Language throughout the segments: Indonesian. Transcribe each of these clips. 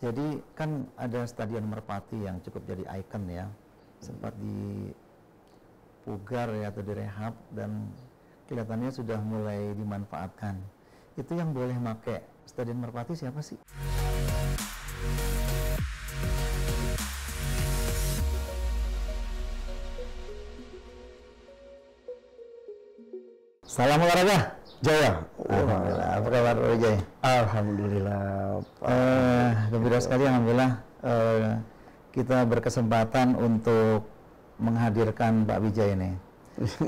Jadi kan ada Stadion Merpati yang cukup jadi ikon ya, sempat dipugar ya atau direhab dan kelihatannya sudah mulai dimanfaatkan. Itu yang boleh pakai Stadion Merpati siapa sih? Salam olahraga, Jaya. Alhamdulillah. Apa kabar Jaya? Alhamdulillah. Gembira sekali, alhamdulillah. Kita berkesempatan untuk menghadirkan Pak Wijaya ini,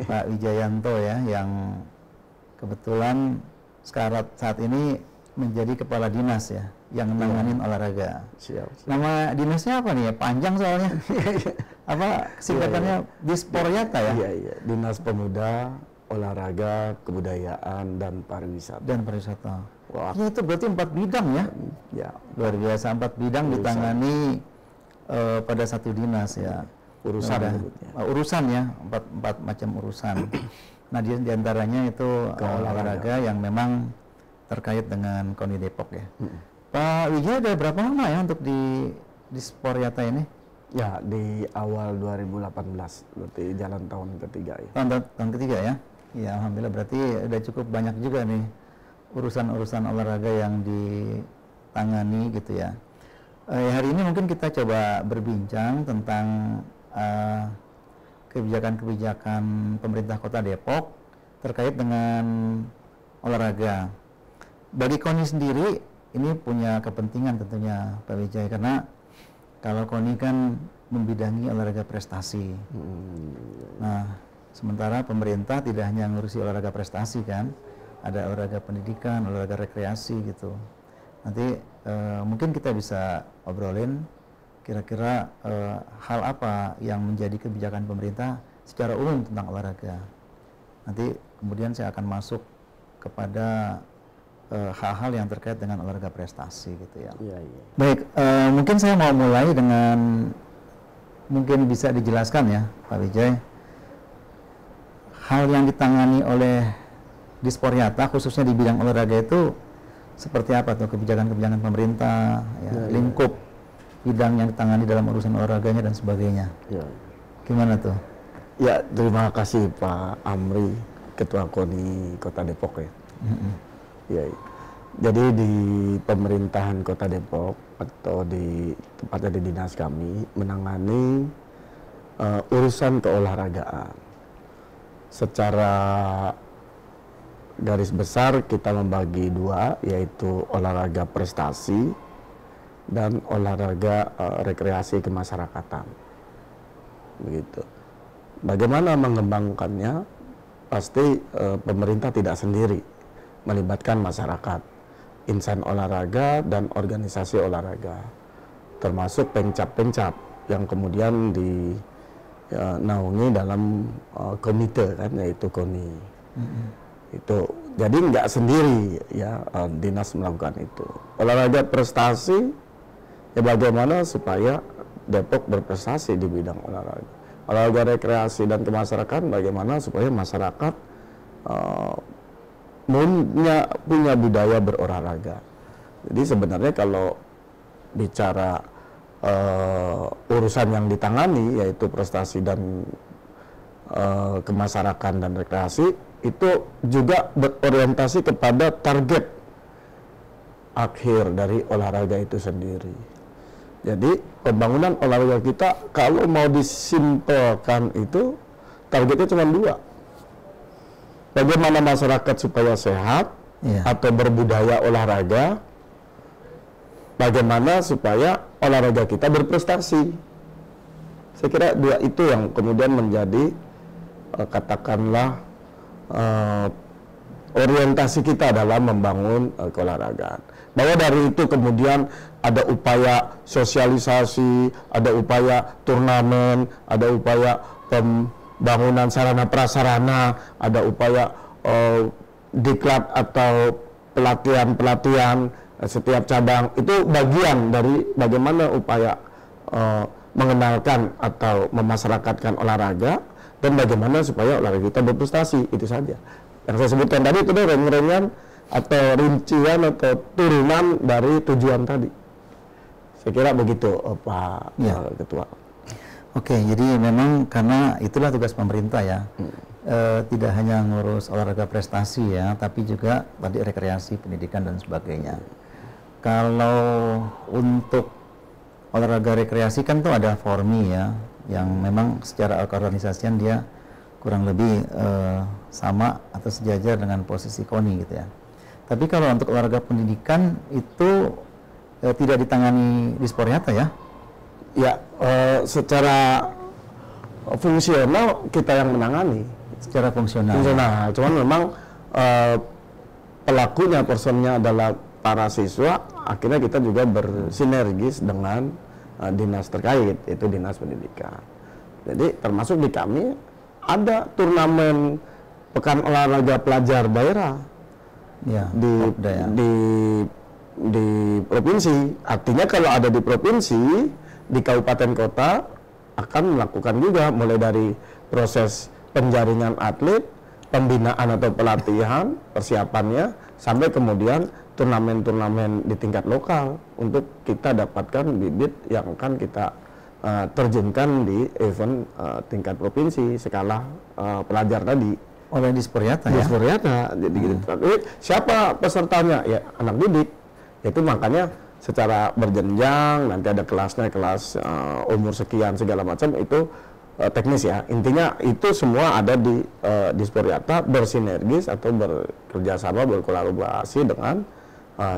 Pak Wijayanto ya, yang kebetulan sekarang saat ini menjadi kepala dinas ya, yang nanganin olahraga. Siap. Nama dinasnya apa nih? Panjang soalnya. Apa singkatannya? Disporyata ya? Iya. Dinas Pemuda, Olahraga, Kebudayaan, dan Pariwisata. Wah, itu berarti 4 bidang ya? Ya. Luar biasa, 4 bidang ditangani pada satu dinas ya. Urusan ya, 4 macam urusan. Nah, diantaranya itu olahraga yang memang terkait dengan KONI Depok ya. Pak Wijaya ada berapa lama ya untuk di Sporyata ini? Ya, di awal 2018, berarti jalan tahun ketiga ya. Tahun ketiga ya? Ya, alhamdulillah berarti udah cukup banyak juga nih urusan-urusan olahraga yang ditangani gitu ya. Hari ini mungkin kita coba berbincang tentang kebijakan-kebijakan pemerintah Kota Depok terkait dengan olahraga. Bagi KONI sendiri ini punya kepentingan tentunya Pak Wijaya, karena kalau KONI kan membidangi olahraga prestasi. Nah, sementara pemerintah tidak hanya ngurusi olahraga prestasi kan, ada olahraga pendidikan, olahraga rekreasi gitu. Nanti mungkin kita bisa obrolin kira-kira hal apa yang menjadi kebijakan pemerintah secara umum tentang olahraga. Nanti kemudian saya akan masuk kepada hal-hal yang terkait dengan olahraga prestasi gitu ya. Iya. Baik, mungkin saya mau mulai dengan, mungkin bisa dijelaskan ya Pak Wijaya, hal yang ditangani oleh Disporyata khususnya di bidang olahraga itu seperti apa tuh kebijakan-kebijakan pemerintah, lingkup bidang yang ditangani dalam urusan olahraganya dan sebagainya. Ya. Gimana tuh? Ya, terima kasih Pak Amri, Ketua KONI Kota Depok ya. Ya. Jadi di pemerintahan Kota Depok atau tepatnya di dinas kami menangani urusan keolahragaan. Secara garis besar kita membagi dua, yaitu olahraga prestasi dan olahraga rekreasi kemasyarakatan. Begitu. Bagaimana mengembangkannya? Pasti pemerintah tidak sendiri, melibatkan masyarakat, insan olahraga dan organisasi olahraga, termasuk pencap-pencap yang kemudian dinaungi dalam komite kan, yaitu KONI. Itu jadi nggak sendiri ya, dinas melakukan itu. Olahraga prestasi ya, bagaimana supaya Depok berprestasi di bidang olahraga. Olahraga rekreasi dan kemasyarakatan, bagaimana supaya masyarakat punya budaya berolahraga. Jadi sebenarnya kalau bicara urusan yang ditangani, yaitu prestasi dan kemasyarakatan dan rekreasi, itu juga berorientasi kepada target akhir dari olahraga itu sendiri. Jadi pembangunan olahraga kita kalau mau disimpelkan itu targetnya cuma 2. Bagaimana masyarakat supaya sehat atau berbudaya olahraga, bagaimana supaya olahraga kita berprestasi. Saya kira 2 itu yang kemudian menjadi katakanlah orientasi kita dalam membangun keolahragaan. Bahwa dari itu kemudian ada upaya sosialisasi, ada upaya turnamen, ada upaya pembangunan sarana prasarana, ada upaya diklat atau pelatihan-pelatihan setiap cabang. Itu bagian dari bagaimana upaya mengenalkan atau memasyarakatkan olahraga dan bagaimana supaya olahraga kita berprestasi. Itu saja yang saya sebutkan tadi, itu reng-rengan atau rincian atau turunan dari tujuan tadi. Saya kira begitu, Pak Ketua. Oke, jadi memang karena itulah tugas pemerintah ya, tidak hanya ngurus olahraga prestasi ya, tapi juga tadi rekreasi, pendidikan dan sebagainya. Kalau untuk olahraga rekreasi kan tuh ada Formi ya, yang memang secara keorganisasian dia kurang lebih sama atau sejajar dengan posisi KONI gitu ya. Tapi kalau untuk olahraga pendidikan itu tidak ditangani Disporyata ya? Ya, secara fungsional kita yang menangani. Secara fungsional. Cuman memang pelakunya, personnya adalah para siswa. Akhirnya kita juga bersinergis dengan dinas terkait, yaitu dinas pendidikan. Jadi termasuk di kami ada turnamen pekan olahraga pelajar daerah ya, di provinsi. Artinya kalau ada di provinsi, di kabupaten kota akan melakukan juga mulai dari proses penjaringan atlet, pembinaan atau pelatihan, persiapannya, sampai kemudian turnamen-turnamen di tingkat lokal untuk kita dapatkan bibit yang akan kita terjunkan di event tingkat provinsi skala pelajar tadi. Oleh Disporyata ya? Disporyata. Jadi gitu. Tapi siapa pesertanya? Ya anak didik. Itu makanya secara berjenjang, nanti ada kelasnya, kelas umur sekian segala macam, itu teknis ya. Intinya itu semua ada di Disporyata, bersinergis atau bekerjasama, berkolaborasi dengan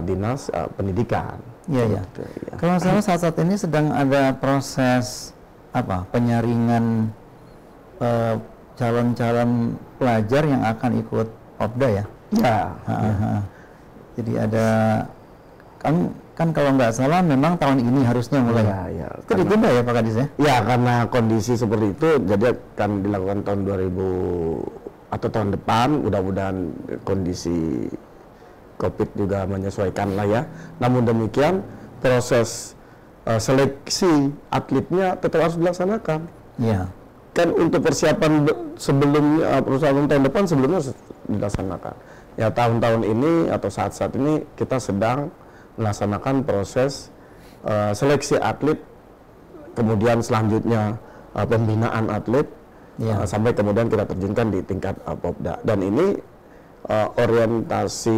dinas pendidikan. Iya, ya. Kalau saya saat ini sedang ada proses penyaringan calon-calon pelajar yang akan ikut Popda ya? Ya. Jadi ada kan kalau nggak salah memang tahun ini harusnya mulai. Ya, itu ditunda ya Pak Kadis ya? Ya, karena kondisi seperti itu, jadi akan dilakukan tahun 2000 atau tahun depan. Mudah-mudahan kondisi COVID juga menyesuaikan lah ya. Namun demikian proses seleksi atletnya tetap harus dilaksanakan. Iya. Kan untuk persiapan sebelumnya, perusahaan tahun depan sebelumnya dilaksanakan. Ya, tahun-tahun ini atau saat-saat ini kita sedang melaksanakan proses seleksi atlet, kemudian selanjutnya pembinaan atlet, sampai kemudian kita terjunkan di tingkat Popda. Dan ini orientasi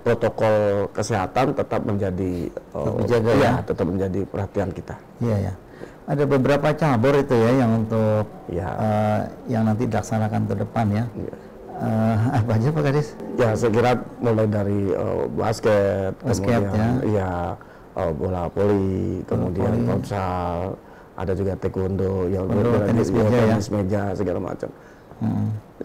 protokol kesehatan tetap menjadi tetap menjadi perhatian kita. Iya ya. Ada beberapa cabur itu ya yang untuk yang nanti dilaksanakan ke depan ya. Apa aja Pak Kadis? Ya, saya kira mulai dari basket kemudian bola voli, kemudian futsal, ada juga taekwondo, tenis meja segala macam.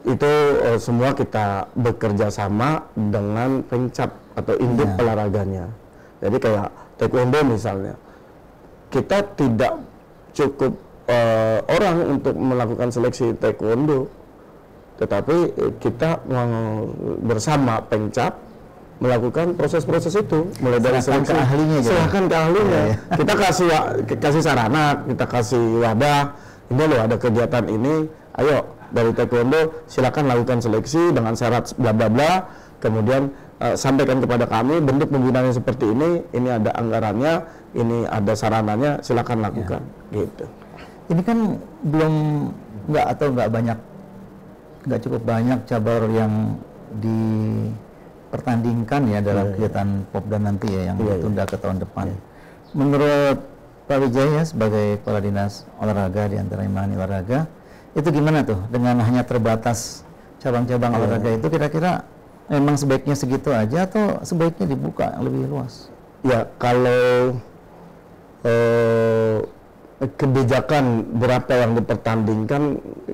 Itu semua kita bekerja sama dengan Pemcap atau induk olahraganya. Jadi kayak taekwondo misalnya, kita tidak cukup orang untuk melakukan seleksi taekwondo, tetapi kita bersama Pemcap melakukan proses-proses itu, mulai dari seleksi keahlinya, silahkan ke ahlinya. Kita kasih sarana, kita kasih wadah. Ini loh ada kegiatan ini, ayo dari taekwondo silakan lakukan seleksi dengan syarat bla bla bla. Kemudian sampaikan kepada kami bentuk pembinaannya seperti ini ada anggarannya, ini ada sarananya, silakan lakukan. Gitu. Ini kan nggak cukup banyak cabur yang dipertandingkan ya dalam kegiatan Popda nanti ya yang ditunda ke tahun depan. Menurut Pak Wijaya sebagai Kepala Dinas Olahraga di antara Imani Olahraga, itu gimana tuh dengan hanya terbatas cabang-cabang olahraga itu, kira-kira memang sebaiknya segitu aja atau sebaiknya dibuka lebih luas? Ya, kalau kebijakan berapa yang dipertandingkan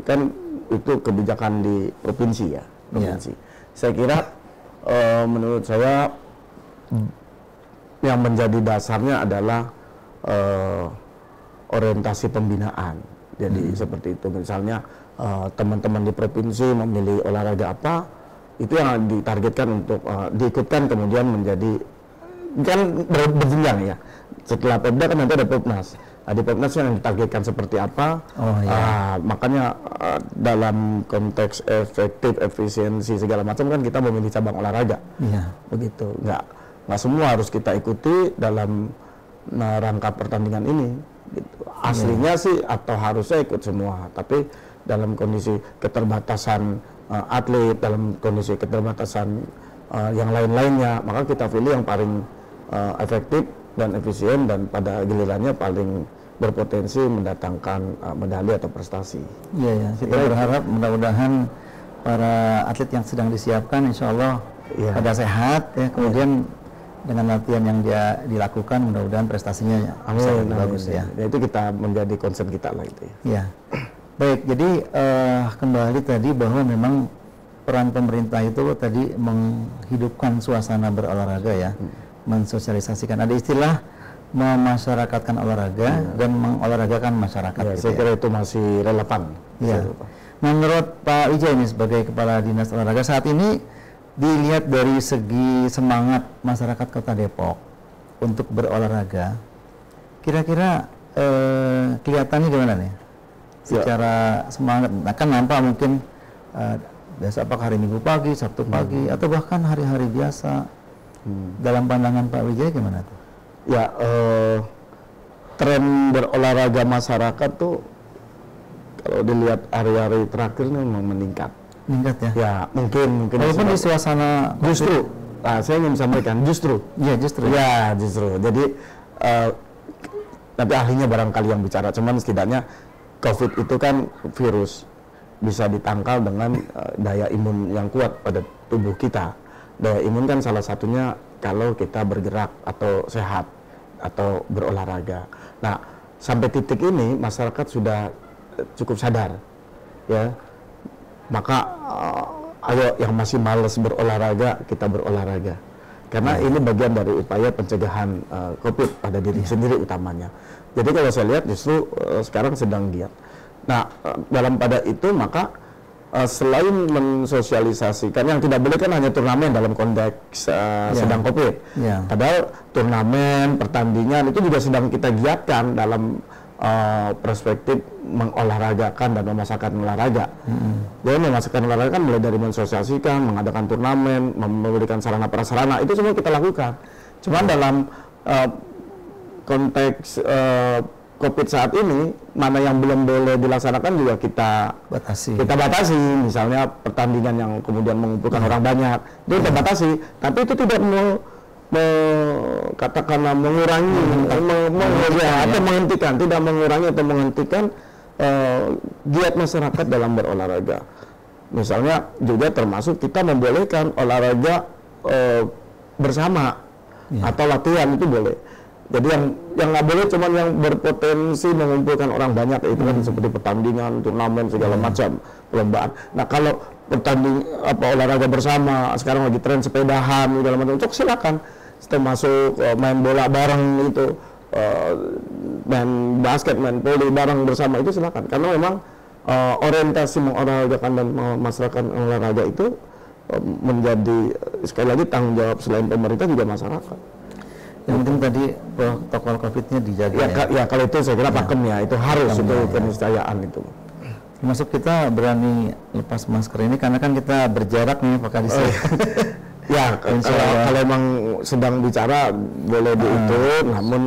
kan itu kebijakan di provinsi ya, provinsi. Saya kira menurut saya yang menjadi dasarnya adalah orientasi pembinaan. Jadi seperti itu, misalnya teman-teman di provinsi memilih olahraga apa, itu yang ditargetkan untuk diikutkan, kemudian menjadi kan berjenjang ya. Setelah Popda kan nanti ada Popnas. Di Popnas yang ditargetkan seperti apa. Makanya dalam konteks efektif, efisiensi segala macam kan kita memilih cabang olahraga. Begitu. Nggak semua harus kita ikuti dalam rangka pertandingan ini. Gitu. Aslinya sih atau harusnya ikut semua, tapi dalam kondisi keterbatasan atlet, dalam kondisi keterbatasan yang lain-lainnya, maka kita pilih yang paling efektif dan efisien dan pada gilirannya paling berpotensi mendatangkan medali atau prestasi. Iya ya, kita berharap mudah-mudahan para atlet yang sedang disiapkan insya Allah pada sehat ya, kemudian dengan latihan yang dia dilakukan mudah-mudahan prestasinya bisa lebih bagus ya. Itu kita menjadi concern kita lah itu ya. Iya. Baik, jadi kembali tadi bahwa memang peran pemerintah itu tadi menghidupkan suasana berolahraga ya, mensosialisasikan. Ada istilah memasyarakatkan olahraga dan mengolahragakan masyarakat. Ya, gitu saya kira itu masih relevan. Ya. Menurut Pak Wijaya ini sebagai Kepala Dinas Olahraga saat ini dilihat dari segi semangat masyarakat Kota Depok untuk berolahraga, kira-kira kelihatannya gimana nih? Secara semangat, nah kan nampak mungkin biasa apakah hari Minggu pagi, Sabtu pagi, atau bahkan hari-hari biasa. Dalam pandangan Pak Wijaya gimana tuh? Ya, tren berolahraga masyarakat tuh kalau dilihat hari-hari terakhir ini memang meningkat. Meningkat ya? Ya, mungkin walaupun di suasana justru, saya ingin sampaikan justru. Ya, justru. Jadi tapi ahlinya barangkali yang bicara, cuman setidaknya COVID itu kan virus bisa ditangkal dengan daya imun yang kuat pada tubuh kita. Daya imun kan salah satunya kalau kita bergerak atau sehat atau berolahraga. Nah, sampai titik ini masyarakat sudah cukup sadar, ya. Maka ayo yang masih malas berolahraga, kita berolahraga. Karena ini bagian dari upaya pencegahan COVID pada diri sendiri utamanya. Jadi kalau saya lihat justru sekarang sedang giat. Nah, dalam pada itu maka selain mensosialisasikan, yang tidak boleh kan hanya turnamen dalam konteks sedang COVID. Padahal turnamen, pertandingan itu juga sedang kita giatkan dalam perspektif mengolahragakan dan memasarkan olahraga. Jadi memasarkan olahraga kan mulai dari mensosialisasikan, mengadakan turnamen, memberikan sarana prasarana, itu semua kita lakukan. Cuman dalam konteks COVID saat ini, mana yang belum boleh dilaksanakan juga kita batasi. Misalnya pertandingan yang kemudian mengumpulkan orang banyak, itu kita batasi. Tapi itu tidak katakanlah mengurangi, atau menghentikan, tidak mengurangi atau menghentikan giat masyarakat dalam berolahraga. Misalnya juga termasuk kita membolehkan olahraga bersama atau latihan itu boleh. Jadi yang nggak boleh cuma yang berpotensi mengumpulkan orang banyak, itu kan seperti pertandingan, turnamen segala macam perlombaan. Nah kalau olahraga bersama, sekarang lagi tren sepedahan segala macam, cok silakan. Termasuk main bola bareng itu, main basket, main volley bareng bersama itu silakan. Karena memang orientasi mengolah-olahragakan dan memasarkan olahraga itu menjadi sekali lagi tanggung jawab selain pemerintah juga masyarakat. Yang penting tadi protokol COVID-nya dijaga ya, kalau itu saya kira pakem ya, itu harus, itu keniscayaan itu. Termasuk kita berani lepas masker ini karena kan kita berjarak nih Pak Kadis. Ya, kalau emang sedang bicara boleh dihitung, namun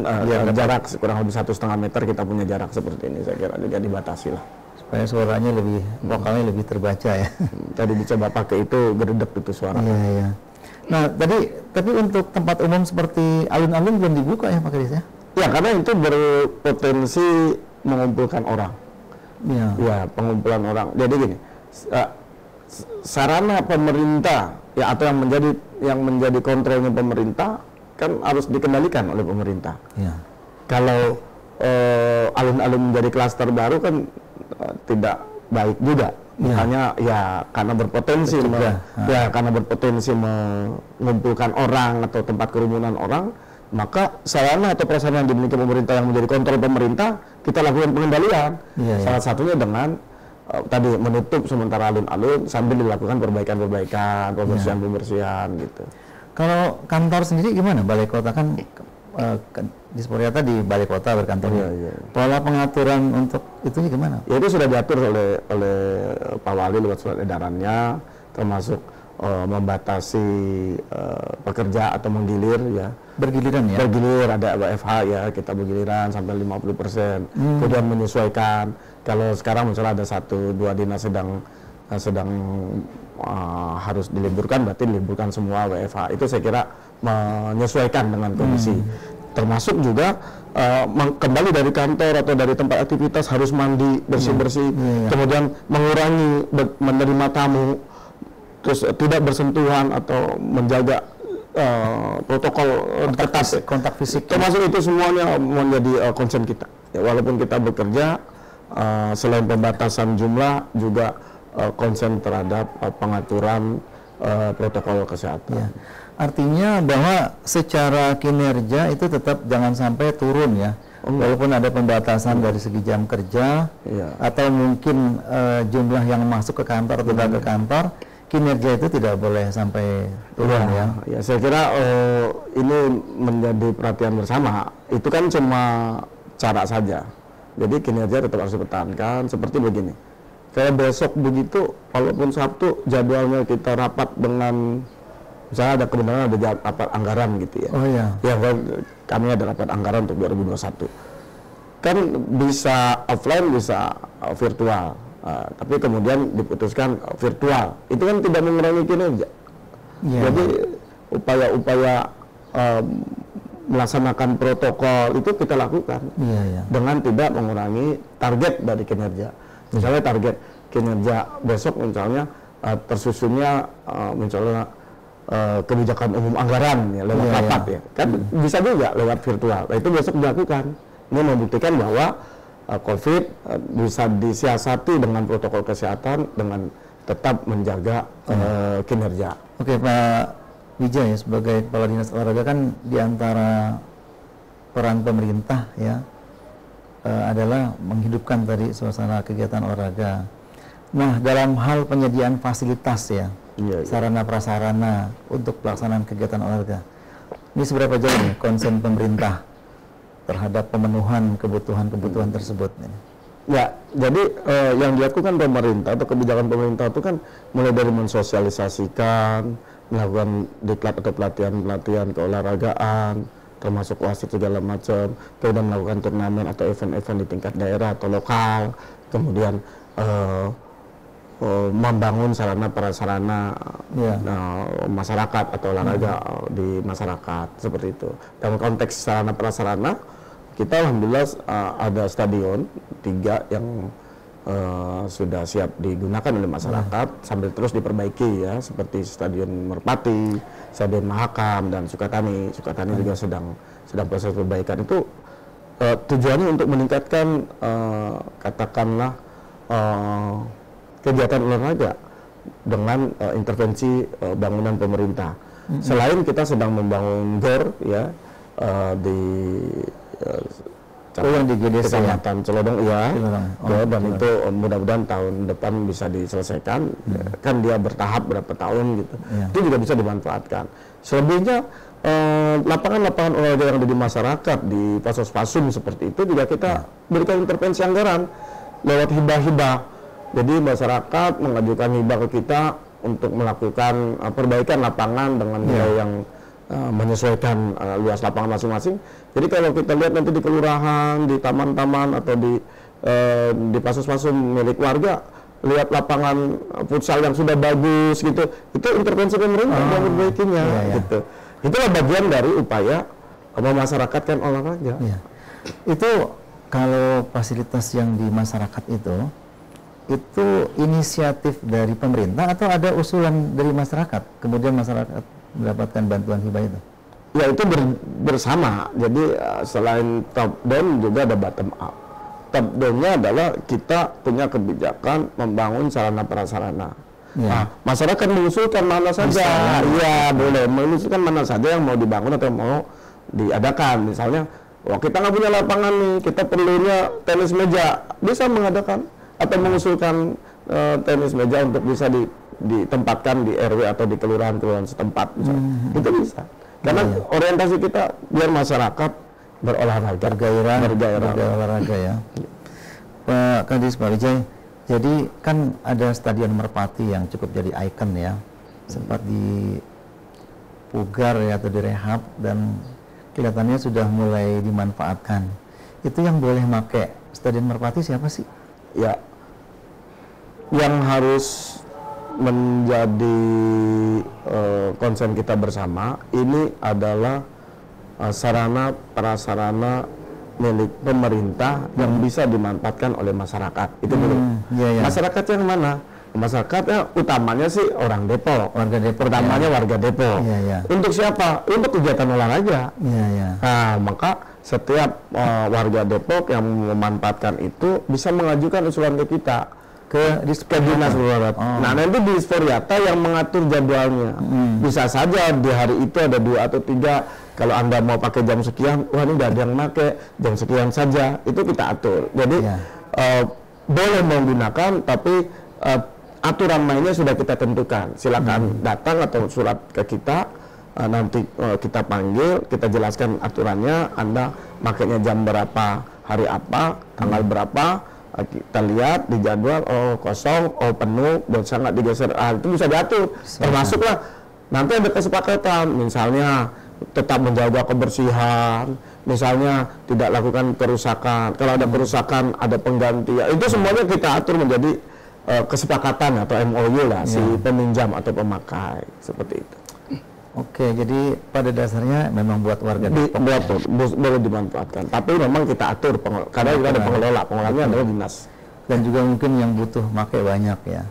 jarak kurang lebih 1,5 meter kita punya jarak seperti ini, saya kira juga dibatasi lah. Supaya suaranya lebih, vokalnya lebih terbaca ya. Tadi dicoba pakai itu, gerdek itu suara. Iya. Nah, tapi untuk tempat umum seperti alun-alun belum dibuka ya Pak Kadis ya? Ya, karena itu berpotensi mengumpulkan orang. Ya, pengumpulan orang. Jadi gini, sarana pemerintah ya atau yang menjadi kontrolnya pemerintah kan harus dikendalikan oleh pemerintah. Kalau alun-alun menjadi klaster baru kan tidak baik juga. Makanya ya karena berpotensi karena berpotensi mengumpulkan orang atau tempat kerumunan orang, maka sarana atau prasarana yang dimiliki pemerintah yang menjadi kontrol pemerintah kita lakukan pengendalian. Salah satunya dengan tadi menutup sementara alun-alun sambil dilakukan perbaikan, pembersihan gitu. Kalau kantor sendiri gimana? Balai Kota kan Disporiata di Balai Kota berkantor. Pola pengaturan untuk itu gimana? Ya itu sudah diatur oleh Pak Wali lewat surat edarannya, termasuk membatasi pekerja atau menggilir ya. Bergiliran ya? Bergilir, ada WFH ya, kita bergiliran sampai 50%. Kemudian menyesuaikan, kalau sekarang misalnya ada 1-2 dinas sedang harus diliburkan, berarti diliburkan semua WFH. Itu saya kira menyesuaikan dengan kondisi. Termasuk juga kembali dari kantor atau dari tempat aktivitas harus mandi, bersih-bersih, kemudian mengurangi menerima tamu, terus tidak bersentuhan atau menjaga protokol kontak fisik. Termasuk itu semuanya menjadi concern kita. Ya, walaupun kita bekerja, selain pembatasan jumlah juga concern terhadap pengaturan protokol kesehatan. Ya. Artinya bahwa secara kinerja itu tetap jangan sampai turun ya. Walaupun ada pembatasan dari segi jam kerja atau mungkin jumlah yang masuk ke kantor atau tidak ke kantor, kinerja itu tidak boleh sampai turun ya. Ya, saya kira ini menjadi perhatian bersama. Itu kan cuma cara saja. Jadi kinerja tetap harus dipertahankan seperti begini. Kayak besok begitu, walaupun Sabtu jadwalnya kita rapat dengan, misalnya ada kebenaran ada rapat anggaran gitu ya. Oh iya. Ya, kami ada rapat anggaran untuk 2021. Kan bisa offline, bisa virtual. Tapi kemudian diputuskan virtual. Itu kan tidak mengurangi kinerja. Jadi upaya-upaya melaksanakan protokol itu kita lakukan dengan tidak mengurangi target dari kinerja. Misalnya target kinerja besok misalnya tersusunnya misalnya kebijakan umum anggaran ya, lewat rapat ya, kan bisa juga lewat virtual. Nah, itu besok dilakukan. Ini membuktikan bahwa COVID bisa disiasati dengan protokol kesehatan dengan tetap menjaga kinerja. Oke, Pak Wijaya, sebagai Kepala Dinas Olahraga kan diantara peran pemerintah ya adalah menghidupkan tadi suasana kegiatan olahraga. Nah, dalam hal penyediaan fasilitas ya, sarana prasarana untuk pelaksanaan kegiatan olahraga, ini seberapa jauh nih konsen pemerintah terhadap pemenuhan kebutuhan tersebut? Ya, jadi yang dilakukan pemerintah atau kebijakan pemerintah itu kan mulai dari mensosialisasikan, melakukan diklat atau pelatihan keolahragaan, termasuk wasit segala macam, kemudian melakukan turnamen atau event-event di tingkat daerah atau lokal, kemudian membangun sarana prasarana masyarakat atau olahraga di masyarakat seperti itu. Dalam konteks sarana prasarana, kita alhamdulillah ada stadion 3 yang sudah siap digunakan oleh masyarakat sambil terus diperbaiki ya, seperti Stadion Merpati, Stadion Mahakam dan Sukatani. Sukatani juga sedang proses perbaikan. Itu tujuannya untuk meningkatkan katakanlah kegiatan olahraga dengan intervensi bangunan pemerintah. Selain kita sedang membangun GOR ya di yang di GDC Kecamatan Celodong dan itu mudah-mudahan tahun depan bisa diselesaikan. Kan dia bertahap berapa tahun gitu. Itu juga bisa dimanfaatkan. Selebihnya lapangan-lapangan olahraga yang ada di masyarakat, di Pasos-Pasum seperti itu juga kita berikan intervensi anggaran lewat hibah-hibah. Jadi masyarakat mengajukan hibah ke kita untuk melakukan perbaikan lapangan dengan nilai yang menyesuaikan luas lapangan masing-masing. Jadi kalau kita lihat nanti di kelurahan, di taman-taman atau di Pasos-Pasum milik warga, lihat lapangan futsal yang sudah bagus gitu, itu intervensi pemerintah yang memperbaikinya gitu. Itulah bagian dari upaya memasyarakatkan olahraga. Itu kalau fasilitas yang di masyarakat itu inisiatif dari pemerintah atau ada usulan dari masyarakat, kemudian masyarakat mendapatkan bantuan hibah itu? Ya, itu bersama. Jadi selain top down juga ada bottom up. Top down-nya adalah kita punya kebijakan membangun sarana prasarana. Nah, masyarakat mengusulkan mana saja. Iya, boleh mengusulkan mana saja yang mau dibangun atau mau diadakan. Misalnya, kita nggak punya lapangan nih, kita perlunya tenis meja, bisa mengadakan atau mengusulkan tenis meja untuk bisa ditempatkan di RW atau di kelurahan-kelurahan setempat misalnya. Itu bisa. Karena orientasi kita biar masyarakat berolahraga, berolahraga ya. Pak Kadis, Pak Wijaya, jadi kan ada Stadion Merpati yang cukup jadi ikon ya. sempat dipugar ya atau direhab dan kelihatannya sudah mulai dimanfaatkan. Itu yang boleh pakai Stadion Merpati siapa sih? Ya, yang harus menjadi konsen kita bersama ini adalah sarana prasarana milik pemerintah yang bisa dimanfaatkan oleh masyarakat. Itu dulu. Masyarakat yang mana? Masyarakatnya utamanya sih orang Depok. Warga Depok. Utamanya warga Depok. Untuk siapa? Untuk kegiatan olahraga. Nah, maka setiap warga Depok yang memanfaatkan itu bisa mengajukan usulan ke kita ke Dinas Olahraga. Nah, nanti di Disporiata yang mengatur jadwalnya. Bisa saja di hari itu ada 2 atau 3. Kalau Anda mau pakai jam sekian, wah ini udah ada yang pakai jam sekian saja, itu kita atur. Jadi boleh menggunakan, tapi aturan mainnya sudah kita tentukan. Silakan datang atau surat ke kita, nanti kita panggil, kita jelaskan aturannya. Anda makainya jam berapa, hari apa, tanggal berapa, kita lihat di jadwal, oh kosong, oh penuh, bisa nggak digeser, itu bisa diatur. Termasuklah nanti ada kesepakatan, misalnya tetap menjaga kebersihan, misalnya tidak lakukan kerusakan. Kalau ada kerusakan, ada pengganti. Itu semuanya kita atur menjadi kesepakatan atau MOU lah si peminjam atau pemakai, seperti itu. Oke, jadi pada dasarnya memang buat warga Depok boleh dimanfaatkan. Tapi memang kita atur, karena kita ada pengelolanya adalah dinas. Dan juga mungkin yang butuh pakai banyak ya.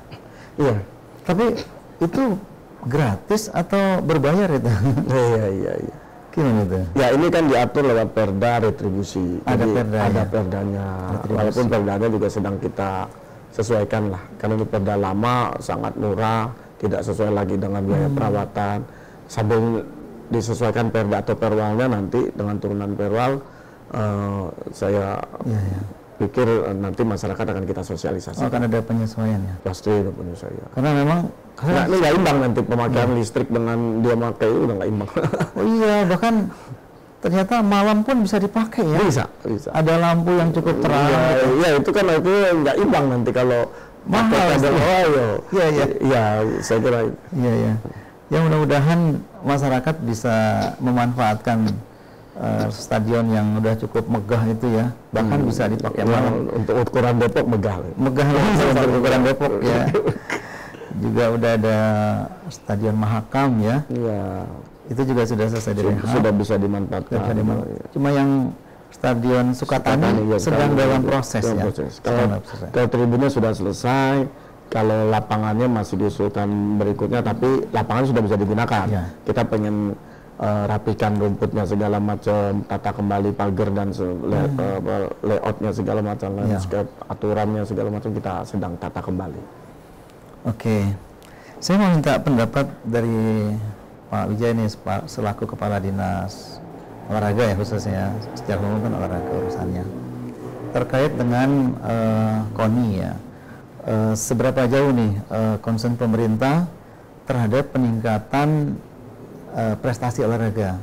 Iya. Tapi itu gratis atau berbayar itu? Iya. Gimana itu? Ya ini kan diatur lewat perda retribusi. Ada jadi, perda ada ya? Perdanya. Retribusi. Walaupun perdanya juga sedang kita sesuaikan lah. Karena ini perda lama sangat murah, tidak sesuai lagi dengan biaya perawatan. Sambil disesuaikan perda atau perwalnya nanti dengan turunan perwal, saya pikir nanti masyarakat akan kita sosialisasi. Akan ada penyesuaian ya? Pasti ada penyesuaian. Karena memang ini nggak imbang nanti pemakaian listrik dengan dia pakai itu udah nggak imbang. Oh iya, bahkan ternyata malam pun bisa dipakai ya? Bisa. Ada lampu yang cukup terang. Iya, itu kan itu nggak imbang nanti kalau mahal. Iya, saya kira. Iya. Ya mudah-mudahan masyarakat bisa memanfaatkan stadion yang udah cukup megah itu ya, bahkan bisa dipakai malam. Untuk ukuran Depok megah Untuk ukuran Depok ya. Juga udah ada Stadion Mahakam ya. Iya. Itu juga sudah selesai direhab. Sudah bisa dimanfaatkan. Cuma yang Stadion Sukatani sedang dalam proses ya. Kalau tribunnya sudah selesai, kalau lapangannya masih diusulkan berikutnya, tapi lapangan sudah bisa digunakan. Kita pengen rapikan rumputnya segala macam, tata kembali pagar dan layoutnya segala macam, landscape, aturannya segala macam kita sedang tata kembali. Oke, saya mau minta pendapat dari Pak Wijaya nih, selaku Kepala Dinas Olahraga ya khususnya, secara umum kan olahraga urusannya, terkait dengan KONI ya. Seberapa jauh nih concern pemerintah terhadap peningkatan prestasi olahraga?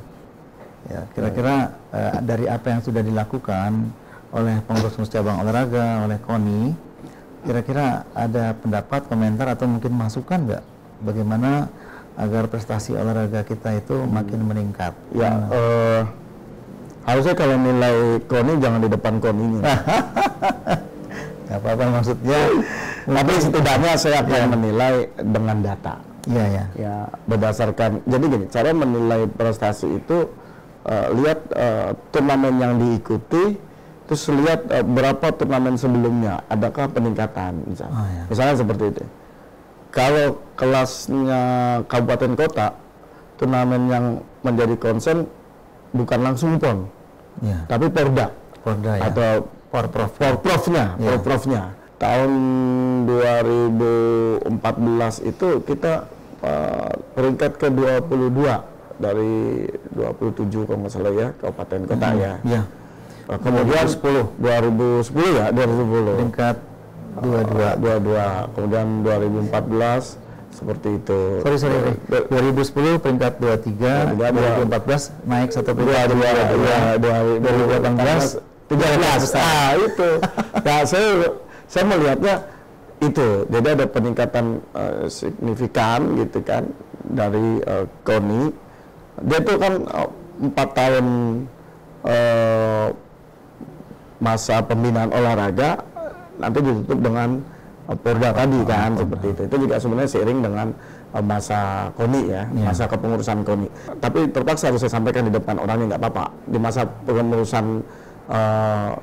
Ya, kira-kira dari apa yang sudah dilakukan oleh pengurus cabang olahraga, oleh KONI, kira-kira ada pendapat, komentar atau mungkin masukan nggak bagaimana agar prestasi olahraga kita itu makin meningkat? Ya, harusnya kalau nilai KONI jangan di depan KONI-nya. Nggak apa-apa maksudnya. Tapi setidaknya saya akan menilai dengan data. Iya. Ya, berdasarkan. Jadi gini, cara menilai prestasi itu lihat turnamen yang diikuti, terus lihat berapa turnamen sebelumnya, adakah peningkatan misalnya. Misalnya seperti itu. Kalau kelasnya kabupaten kota, turnamen yang menjadi konsen bukan langsung PON, tapi Porda ya. Atau Porprofnya. Tahun 2014 itu kita peringkat ke-22 dari 27 kalau nggak salah ya, kabupaten kota ya. Kemudian 2010 ya, 2010. Peringkat 22. Kemudian 2014 seperti itu. Sorry. 2010 peringkat 23, 2014 naik satu peringkat. 2018 13. Nah, itu. Nah, saya melihatnya itu. Jadi ada peningkatan signifikan gitu kan dari KONI. Dia itu kan 4 tahun masa pembinaan olahraga nanti ditutup dengan Porda tadi kan, seperti itu. Itu juga sebenarnya seiring dengan masa KONI ya, masa kepengurusan KONI. Tapi terpaksa harus saya sampaikan di depan orangnya, nggak apa-apa. Di masa kepengurusan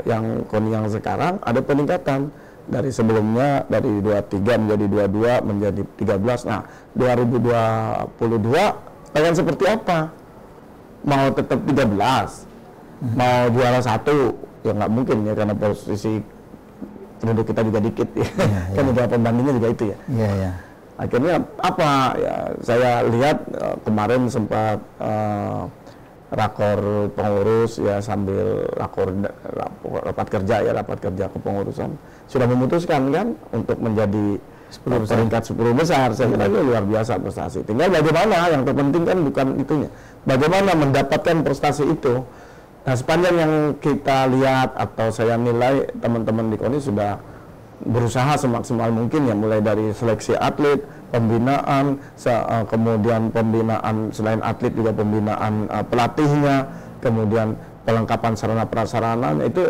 yang KONI yang sekarang ada peningkatan dari sebelumnya dari 23 menjadi 22 menjadi 13. Nah, 2022 pengen seperti apa? Mau tetap 13, mau juara 1 ya nggak mungkin ya, karena posisi penduduk kita juga dikit ya, kan juga pembandingnya juga itu ya. Akhirnya apa ya, saya lihat kemarin sempat rakor pengurus ya, sambil rapat kerja kepengurusan sudah memutuskan kan untuk menjadi peringkat 10 besar. Saya kira itu luar biasa prestasi. Tinggal bagaimana, yang terpenting kan bukan itunya, bagaimana mendapatkan prestasi itu. Nah, sepanjang yang kita lihat atau saya nilai, teman-teman di KONI sudah berusaha semaksimal mungkin ya, mulai dari seleksi atlet, pembinaan, kemudian pembinaan selain atlet juga pembinaan pelatihnya, kemudian pelengkapan sarana prasarana, itu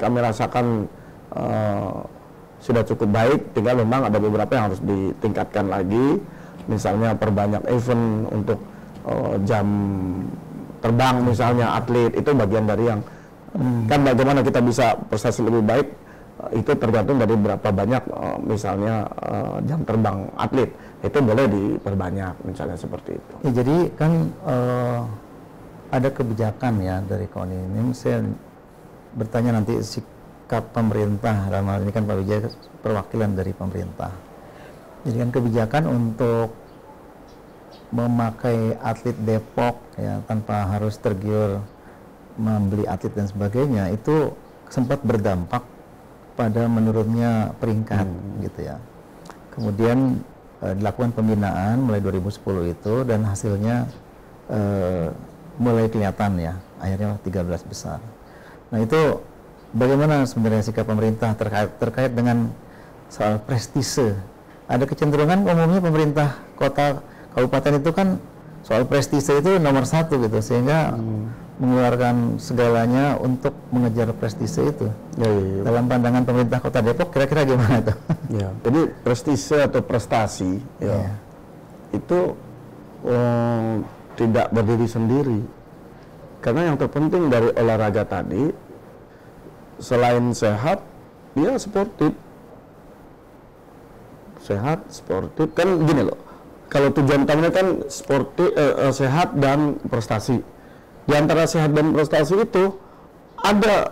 kami rasakan sudah cukup baik. Tinggal memang ada beberapa yang harus ditingkatkan lagi, misalnya perbanyak event untuk jam terbang misalnya atlet, itu bagian dari yang kan bagaimana kita bisa prestasi lebih baik itu tergantung dari berapa banyak misalnya jam terbang atlet, itu boleh diperbanyak misalnya seperti itu. Ya, jadi kan ada kebijakan ya dari KONI ini. Saya bertanya nanti sikap pemerintah, dalam hal ini kan Pak Wijaya perwakilan dari pemerintah. Jadi kan kebijakan untuk memakai atlet Depok ya tanpa harus tergiur membeli atlet dan sebagainya, itu sempat berdampak pada menurunnya peringkat gitu ya. Kemudian dilakukan pembinaan mulai 2010 itu, dan hasilnya mulai kelihatan ya, akhirnya 13 besar. Nah, itu bagaimana sebenarnya sikap pemerintah terkait dengan soal prestise? Ada kecenderungan umumnya pemerintah kota kabupaten itu kan soal prestise itu nomor 1 gitu, sehingga mengeluarkan segalanya untuk mengejar prestise itu. Dalam pandangan pemerintah Kota Depok kira-kira gimana tuh? Ya, jadi prestise atau prestasi ya, itu tidak berdiri sendiri, karena yang terpenting dari olahraga tadi selain sehat, dia sportif. Sehat, sportif, kan gini loh. Kalau tujuan utamanya kan sportif, sehat dan prestasi. Di antara sehat dan prestasi itu ada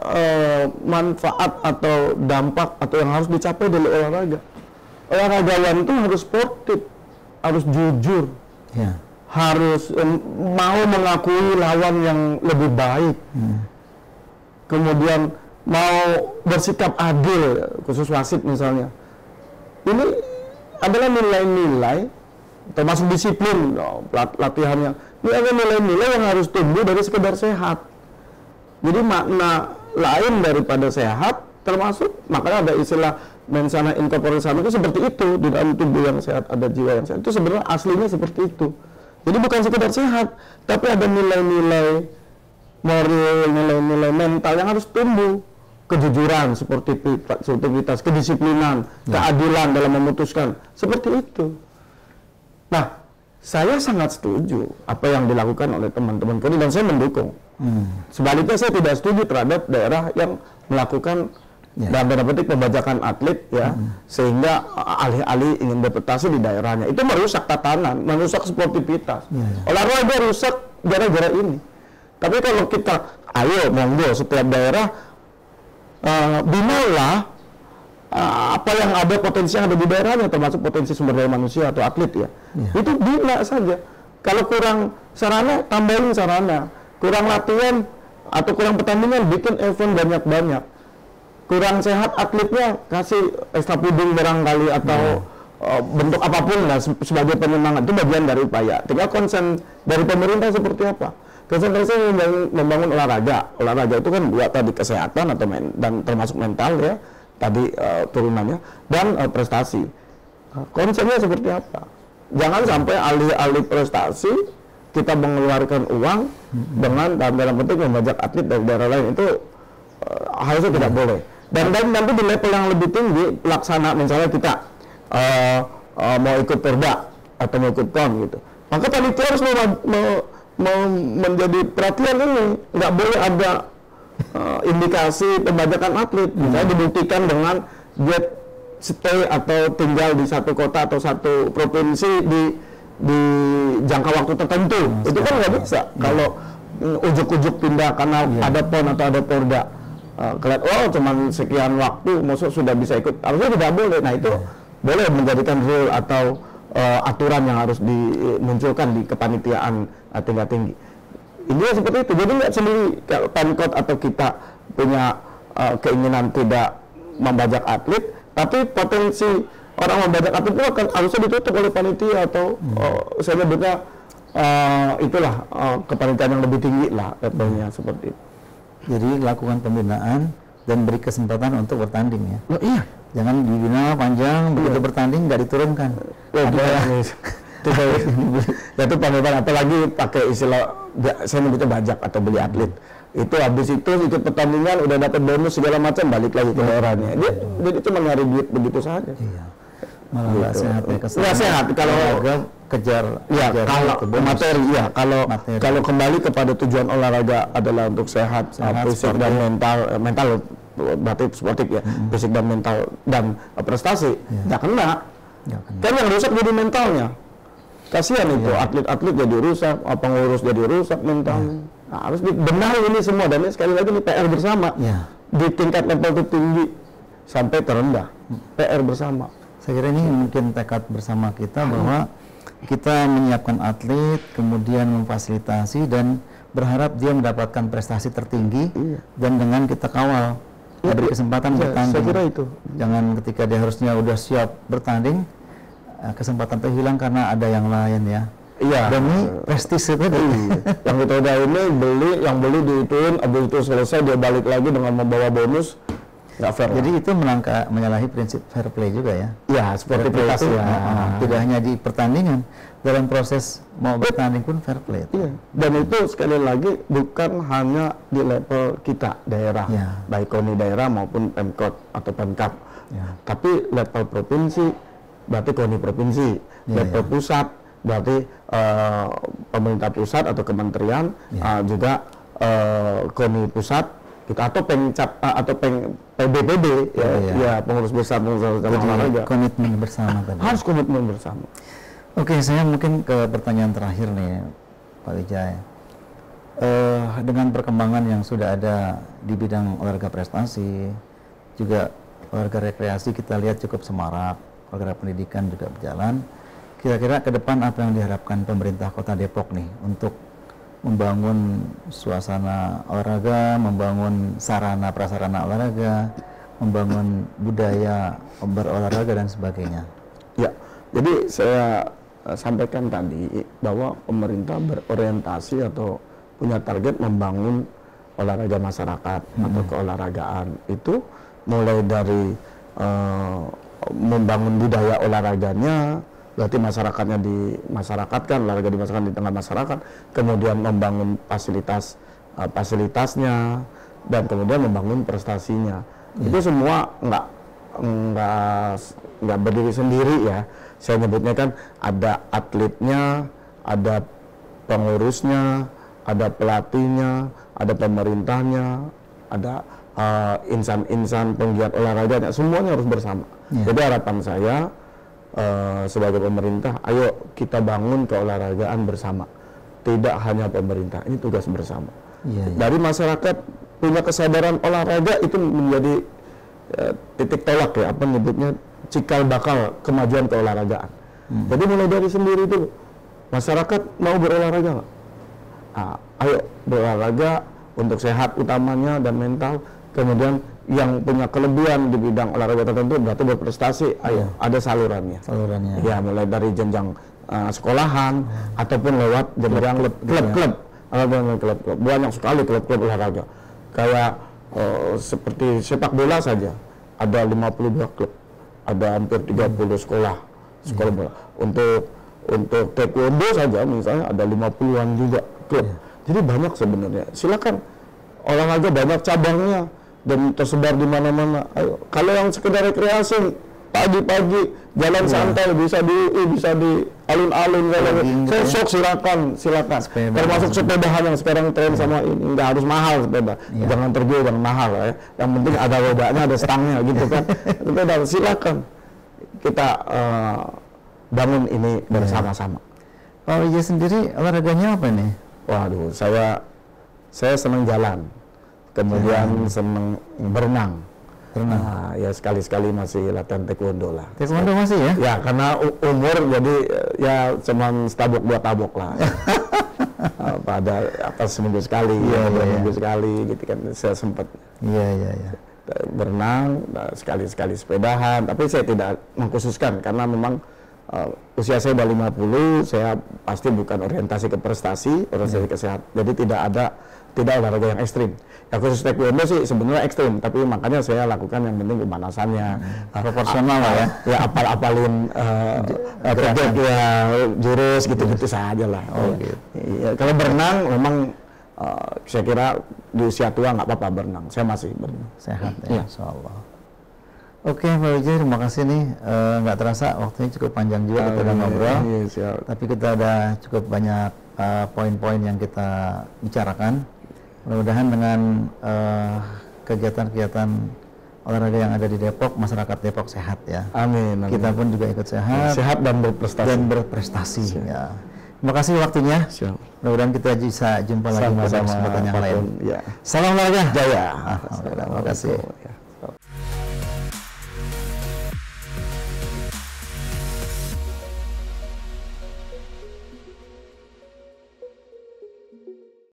manfaat atau dampak atau yang harus dicapai dari olahraga. Olahragawan itu harus sportif, harus jujur, harus mau mengakui lawan yang lebih baik, kemudian mau bersikap adil, khusus wasit misalnya. Ini adalah nilai-nilai, termasuk disiplin latihannya. Ini ada nilai-nilai yang harus tumbuh dari sekedar sehat. Jadi makna lain daripada sehat, termasuk makanya ada istilah mensana in corpore sano, itu seperti itu. Di dalam tubuh yang sehat ada jiwa yang sehat. Itu sebenarnya aslinya seperti itu. Jadi bukan sekedar sehat, tapi ada nilai-nilai moral, nilai-nilai mental yang harus tumbuh. Kejujuran, sportivitas, kedisiplinan, keadilan dalam memutuskan, seperti itu. Nah, saya sangat setuju apa yang dilakukan oleh teman-teman KONI, dan saya mendukung. Sebaliknya saya tidak setuju terhadap daerah yang melakukan dalam tanda petik pembajakan atlet ya, sehingga alih-alih ingin berprestasi di daerahnya, itu merusak tatanan, merusak sportivitas. Olahraga rusak gara-gara ini. Tapi kalau kita, ayo monggo setiap daerah binalah apa yang ada, potensi yang ada di daerahnya, termasuk potensi sumber daya manusia atau atlet ya. Itu bina saja. Kalau kurang sarana, tambahin sarana. Kurang latihan atau kurang pertandingan, bikin event banyak-banyak. Kurang sehat atletnya, kasih ekstra puding barangkali atau bentuk apapun lah sebagai penyemangat. Itu bagian dari upaya. Tinggal konsen dari pemerintah seperti apa. Konsentrasi membangun olahraga. Olahraga itu kan dua tadi, kesehatan atau dan termasuk mental ya, tadi turunannya dan prestasi. Konsepnya seperti apa? Jangan sampai alih-alih prestasi kita mengeluarkan uang dengan dalam bentuk membajak atlet dari daerah lain, itu harusnya tidak boleh. Dan nanti di level yang lebih tinggi pelaksana, misalnya kita mau ikut Perda atau mau ikut PON gitu, maka panitia harus menjadi perhatian ini, nggak boleh ada indikasi pembajakan atlet. Misalnya dibuktikan dengan dia stay atau tinggal di satu kota atau satu provinsi di jangka waktu tertentu, itu kan nggak bisa. Kalau ujuk-ujuk pindah karena ada PON atau ada Porda, kelihatan cuman sekian waktu, maksud sudah bisa ikut, harusnya tidak boleh. Nah itu boleh menjadikan rule atau aturan yang harus dimunculkan di kepanitiaan tingkat tinggi. Ini seperti itu. Jadi nggak sendiri kalau Pemkot atau kita punya keinginan tidak membajak atlet, tapi potensi orang membajak atlet itu akan harusnya ditutup oleh panitia atau saya nyebutnya itulah kepanitiaan yang lebih tinggi lah levelnya seperti itu. Jadi lakukan pembinaan dan beri kesempatan untuk bertanding ya. Oh, iya. Jangan dibina panjang, begitu bertanding nggak diturunkan. Itu pembinaan, apalagi pakai istilah saya nyebutnya bajak atau beli atlet. Itu habis itu ikut pertandingan udah dapat bonus segala macam, balik lagi ke daerahnya. Jadi cuma nyari duit begitu saja. Iya. Malah nggak sehat ya, nggak sehat kalau kejar kalau materi ya, kalau kembali kepada tujuan olahraga adalah untuk sehat fisik dan mental berarti sportif ya, fisik dan mental dan prestasi, nggak kena. Kan yang rusak jadi mentalnya, kasihan itu atlet-atlet jadi rusak, pengurus jadi rusak mentalnya. Nah, harus dibenahi ini semua, dan ini sekali lagi ini PR bersama di tingkat level tertinggi sampai terendah, PR bersama. Saya kira ini mungkin tekad bersama kita bahwa kita menyiapkan atlet, kemudian memfasilitasi dan berharap dia mendapatkan prestasi tertinggi dan dengan kita kawal, beri kesempatan bertanding. Saya kira itu. Jangan ketika dia harusnya udah siap bertanding, kesempatan itu hilang karena ada yang lain ya. Iya. Demi prestis itu. Yang kita udah ini yang beli diituin, habis itu selesai dia balik lagi dengan membawa bonus. Nggak fair. Jadi itu menyalahi prinsip fair play juga ya. Ya, sportivitas ya. Tidak hanya di pertandingan, dalam proses mau bertanding pun fair play. Iya. Dan itu sekali lagi bukan hanya di level kita daerah, baik KONI daerah maupun Pemkot atau Pemkap. Tapi level provinsi berarti KONI provinsi, level pusat berarti pemerintah pusat atau kementerian, juga KONI pusat kita atau PBPD pengurus besar olahraga. Komitmen bersama tadi. Harus komitmen bersama. Oke, saya mungkin ke pertanyaan terakhir nih Pak Wijaya. Dengan perkembangan yang sudah ada di bidang olahraga prestasi, juga olahraga rekreasi kita lihat cukup semarak, olahraga pendidikan juga berjalan. Kira-kira ke depan apa yang diharapkan pemerintah Kota Depok nih untuk membangun suasana olahraga, membangun sarana prasarana olahraga, membangun budaya berolahraga dan sebagainya? Ya, jadi saya sampaikan tadi bahwa pemerintah berorientasi atau punya target membangun olahraga masyarakat atau keolahragaan. Itu mulai dari membangun budaya olahraganya, berarti masyarakatnya dimasyarakatkan, olahraga dimasyarakatkan di tengah masyarakat, kemudian membangun fasilitasnya, dan kemudian membangun prestasinya. Itu semua nggak berdiri sendiri ya. Saya nyebutnya kan ada atletnya, ada pengurusnya, ada pelatihnya, ada pemerintahnya, ada insan-insan penggiat olahraganya, semuanya harus bersama. Jadi harapan saya sebagai pemerintah, ayo kita bangun keolahragaan bersama. Tidak hanya pemerintah, ini tugas bersama. Dari masyarakat punya kesadaran olahraga itu menjadi titik tolak ya, apa nyebutnya cikal bakal kemajuan keolahragaan. Jadi mulai dari sendiri itu, masyarakat mau berolahraga nggak? Ayo berolahraga untuk sehat utamanya dan mental. Kemudian yang punya kelebihan di bidang olahraga tertentu berarti berprestasi, ayo ada salurannya. Ya, mulai dari jenjang sekolahan ataupun lewat jenjang klub-klub. Banyak sekali klub-klub olahraga. Kayak seperti sepak bola saja. ada 52 klub, ada hampir 30 sekolah bola. Untuk taekwondo saja misalnya ada 50-an juga klub. Jadi banyak sebenarnya. Silakan, olahraga banyak cabangnya dan tersebar di mana-mana. Ayo, kalau yang sekedar rekreasi pagi-pagi jalan santai bisa di alun-alun saya sok silakan. Termasuk sepedahan yang sekarang tren sama ini, nggak harus mahal sepeda. Jangan terjual yang mahal ya. Yang penting ada rodanya, ada stangnya gitu kan. Sepeda silakan. Kita bangun ini bersama-sama. Pak Wijaya sendiri olahraganya apa nih? Waduh, saya senang jalan, kemudian senang berenang. Nah, ya sekali-sekali masih latihan taekwondo lah. Taekwondo masih ya? Ya, karena umur jadi ya cuman setabok 2 tabok lah. Pada seminggu sekali, minggu sekali gitu kan saya sempat. Iya. Berenang, sekali-sekali sepedahan, tapi saya tidak mengkhususkan karena memang usia saya udah 50, saya pasti bukan orientasi ke prestasi, orientasi kesehatan. Jadi tidak olahraga yang ekstrim. Ya khusus taekwondo sih sebenarnya ekstrim, tapi makanya saya lakukan yang penting pemanasannya, proporsional lah ya. Ya apalin teknik ya jurus gitu-gitu saja lah. Gitu. Ya, kalau berenang memang saya kira di usia tua nggak apa-apa berenang. Saya masih berenang. Sehat ya, insyaallah. Oke, Pak Wijaya, terima kasih nih. Nggak terasa waktunya cukup panjang juga kita udah ngobrol. Tapi kita ada cukup banyak poin-poin yang kita bicarakan. Mudah-mudahan dengan kegiatan-kegiatan olahraga yang ada di Depok, masyarakat Depok sehat ya. Amin. Kita pun juga ikut sehat. Sehat dan berprestasi. Ya. Terima kasih waktunya. Mudah-mudahan kita bisa jumpa lagi pada kesempatan yang lain. Ya. Salam olahraga. Jaya. Terima kasih.